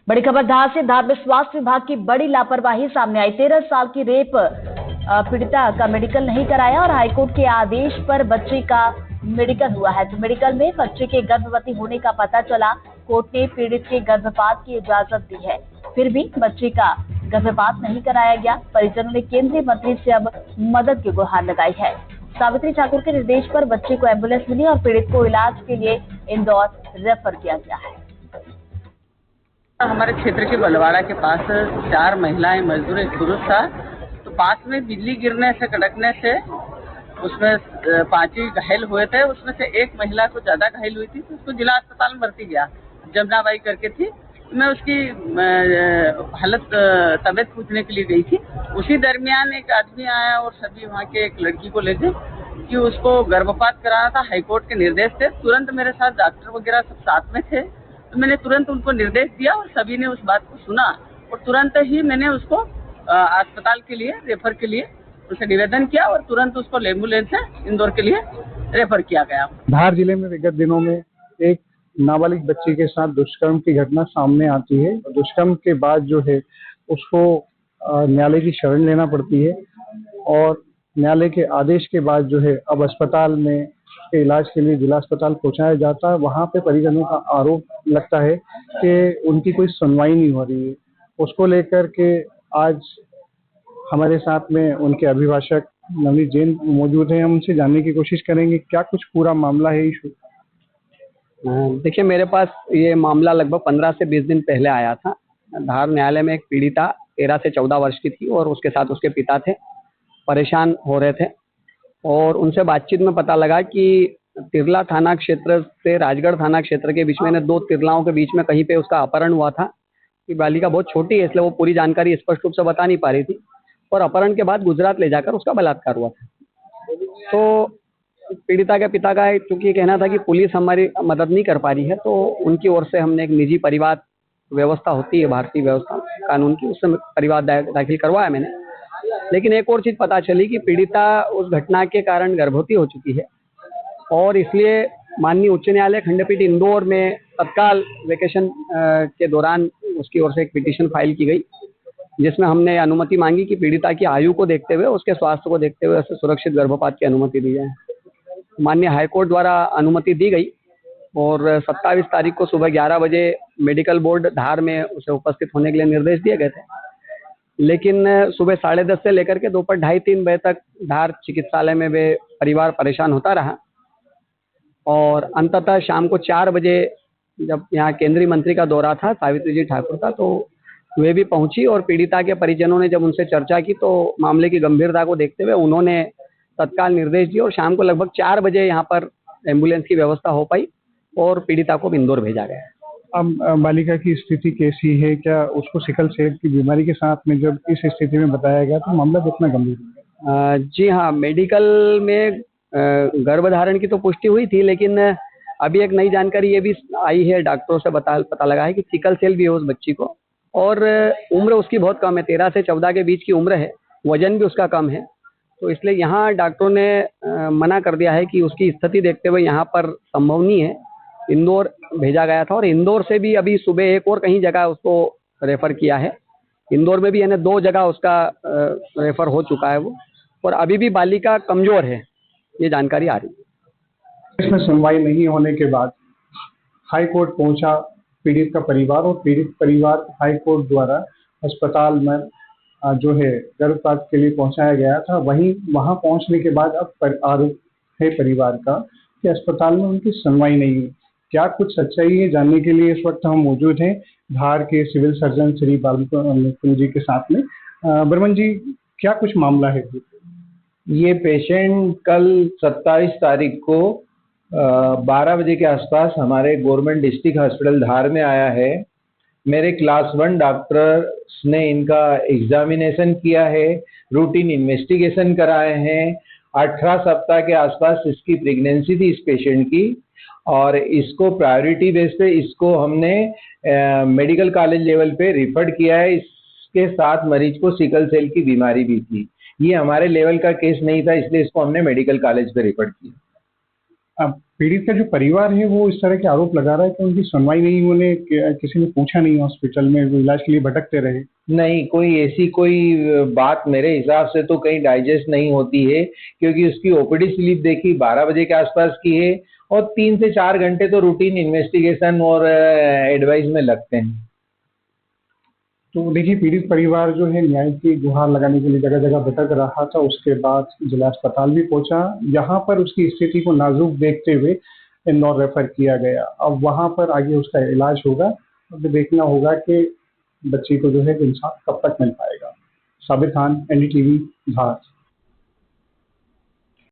बड़ी खबर धार से। धार में स्वास्थ्य विभाग की बड़ी लापरवाही सामने आई। 13 साल की रेप पीड़िता का मेडिकल नहीं कराया और हाईकोर्ट के आदेश पर बच्चे का मेडिकल हुआ है। तो मेडिकल में बच्चे के गर्भवती होने का पता चला। कोर्ट ने पीड़ित के गर्भपात की इजाजत दी है, फिर भी बच्चे का गर्भपात नहीं कराया गया। परिजनों ने केंद्रीय मंत्री से अब मदद की गुहार लगाई है। सावित्री ठाकुर के निर्देश पर बच्चे को एम्बुलेंस मिली और पीड़ित को इलाज के लिए इंदौर रेफर किया गया है। हमारे क्षेत्र के बलवाड़ा के पास 4 महिलाएं मजदूर, एक पुरुष था। तो पास में बिजली गिरने से, कड़कने से उसमें 5 ही घायल हुए थे। उसमें से एक महिला को ज्यादा घायल हुई थी, तो उसको जिला अस्पताल में भर्ती किया। जमुनाबाई करके थी, मैं उसकी हालत तबीयत पूछने के लिए गई थी। उसी दरमियान एक आदमी आया और सभी वहाँ के एक लड़की को लेके कि उसको गर्भपात कराना था। हाईकोर्ट के निर्देश थे। तुरंत मेरे साथ डॉक्टर वगैरह सब साथ में थे, तो मैंने तुरंत उनको निर्देश दिया और सभी ने उस बात को सुना और तुरंत ही मैंने उसको अस्पताल के लिए रेफर के लिए उसे निवेदन किया और तुरंत उसको एम्बुलेंस से इंदौर के लिए रेफर किया गया। धार जिले में विगत दिनों में एक नाबालिग बच्ची के साथ दुष्कर्म की घटना सामने आती है। दुष्कर्म के बाद जो है उसको न्यायालय की शरण लेना पड़ती है और न्यायालय के आदेश के बाद जो है अब अस्पताल में उसके इलाज के लिए जिला अस्पताल पहुंचाया जाता है। वहां पे परिजनों का आरोप लगता है कि उनकी कोई सुनवाई नहीं हो रही है। उसको लेकर के आज हमारे साथ में उनके अभिभाषक नवनीत जैन मौजूद हैं। हम उनसे जानने की कोशिश करेंगे क्या कुछ पूरा मामला है। इशू देखिए, मेरे पास ये मामला लगभग 15 से 20 दिन पहले आया था। धार न्यायालय में एक पीड़िता 13 से 14 वर्ष की थी और उसके साथ उसके पिता थे, परेशान हो रहे थे और उनसे बातचीत में पता लगा कि तिरला थाना क्षेत्र से राजगढ़ थाना क्षेत्र के बीच में 2 तिरलाओं के बीच में कहीं पे उसका अपहरण हुआ था। कि बालिका बहुत छोटी है, इसलिए वो पूरी जानकारी स्पष्ट रूप से बता नहीं पा रही थी और अपहरण के बाद गुजरात ले जाकर उसका बलात्कार हुआ था। तो पीड़िता के पिता का चूंकि कहना था कि पुलिस हमारी मदद नहीं कर पा रही है, तो उनकी ओर से हमने एक निजी परिवार व्यवस्था होती है भारतीय व्यवस्था कानून की, उससे परिवार दाखिल करवाया मैंने। लेकिन एक और चीज पता चली कि पीड़िता उस घटना के कारण गर्भवती हो चुकी है और इसलिए माननीय उच्च न्यायालय खंडपीठ इंदौर में तत्काल वेकेशन के दौरान उसकी ओर से एक पिटीशन फाइल की गई, जिसमें हमने अनुमति मांगी कि पीड़िता की आयु को देखते हुए, उसके स्वास्थ्य को देखते हुए उसे सुरक्षित गर्भपात की अनुमति दी जाए। माननीय हाईकोर्ट द्वारा अनुमति दी गई और 27 तारीख को सुबह 11 बजे मेडिकल बोर्ड धार में उसे उपस्थित होने के लिए निर्देश दिए गए थे। लेकिन सुबह 10:30 से लेकर के दोपहर 2:30-3 बजे तक धार चिकित्सालय में वे परिवार परेशान होता रहा और अंततः शाम को 4 बजे जब यहाँ केंद्रीय मंत्री का दौरा था, सावित्री जी ठाकुर का, तो वे भी पहुंची और पीड़िता के परिजनों ने जब उनसे चर्चा की तो मामले की गंभीरता को देखते हुए उन्होंने तत्काल निर्देश दिए और शाम को लगभग 4 बजे यहाँ पर एम्बुलेंस की व्यवस्था हो पाई और पीड़िता को इंदौर भेजा गया। अब बालिका की स्थिति कैसी है? क्या उसको सिकल सेल की बीमारी के साथ में जब इस स्थिति में बताया गया तो मामला कितना गंभीर है? जी हाँ, मेडिकल में गर्भधारण की तो पुष्टि हुई थी, लेकिन अभी एक नई जानकारी ये भी आई है, डॉक्टरों से पता लगा है कि सिकल सेल भी है उस बच्ची को और उम्र उसकी बहुत कम है, 13 से 14 के बीच की उम्र है, वजन भी उसका कम है। तो इसलिए यहाँ डॉक्टरों ने मना कर दिया है कि उसकी स्थिति देखते हुए यहाँ पर संभव नहीं है। इंदौर भेजा गया था और इंदौर से भी अभी सुबह एक और कहीं जगह उसको रेफर किया है। इंदौर में भी यानी 2 जगह उसका रेफर हो चुका है वो, और अभी भी बालिका कमजोर है, ये जानकारी आ रही है। इसमें सुनवाई नहीं होने के बाद हाई कोर्ट पहुंचा पीड़ित का परिवार और पीड़ित परिवार हाई कोर्ट द्वारा अस्पताल में जो है गर्भपात के लिए पहुंचाया गया था। वहां पहुंचने के बाद अब आरोप है परिवार का कि अस्पताल में उनकी सुनवाई नहीं हुई। क्या कुछ सच्चाई है? जानने के लिए इस वक्त हम मौजूद हैं धार के सिविल सर्जन श्री बालमुकुंद जी के साथ में। बर्मन जी, क्या कुछ मामला है? ये पेशेंट कल 27 तारीख को 12 बजे के आसपास हमारे गवर्नमेंट डिस्ट्रिक्ट हॉस्पिटल धार में आया है। मेरे क्लास 1 डॉक्टर्स ने इनका एग्जामिनेशन किया है, रूटीन इन्वेस्टिगेशन कराए हैं। 18 सप्ताह के आसपास इसकी प्रेगनेंसी थी इस पेशेंट की और इसको प्रायोरिटी बेस पे इसको हमने मेडिकल कॉलेज लेवल पे रिफर किया है। इसके साथ मरीज को सिकल सेल की बीमारी भी थी। ये हमारे लेवल का केस नहीं था, इसलिए इसको हमने मेडिकल कॉलेज पे रिफर किया। अब पीड़ित का जो परिवार है वो इस तरह के आरोप लगा रहा है कि उनकी सुनवाई नहीं होने, किसी ने पूछा नहीं हॉस्पिटल में, वो इलाज के लिए भटकते रहे। नहीं, कोई ऐसी कोई बात मेरे हिसाब से तो कहीं डाइजेस्ट नहीं होती है, क्योंकि उसकी ओपीडी स्लिप देखी 12 बजे के आसपास की है और 3 से 4 घंटे तो रूटीन इन्वेस्टिगेशन और एडवाइस में लगते हैं। तो देखिए, पीड़ित परिवार जो है न्याय की गुहार लगाने के लिए जगह जगह भटक रहा था। उसके बाद जिला अस्पताल भी पहुंचा। यहाँ पर उसकी स्थिति को नाजुक देखते हुए इंदौर रेफर किया गया। अब वहाँ पर आगे उसका इलाज होगा। अब देखना होगा कि बच्ची को जो है इंसाफ कब तक मिल पाएगा। साबिर खान, NDTV, धार।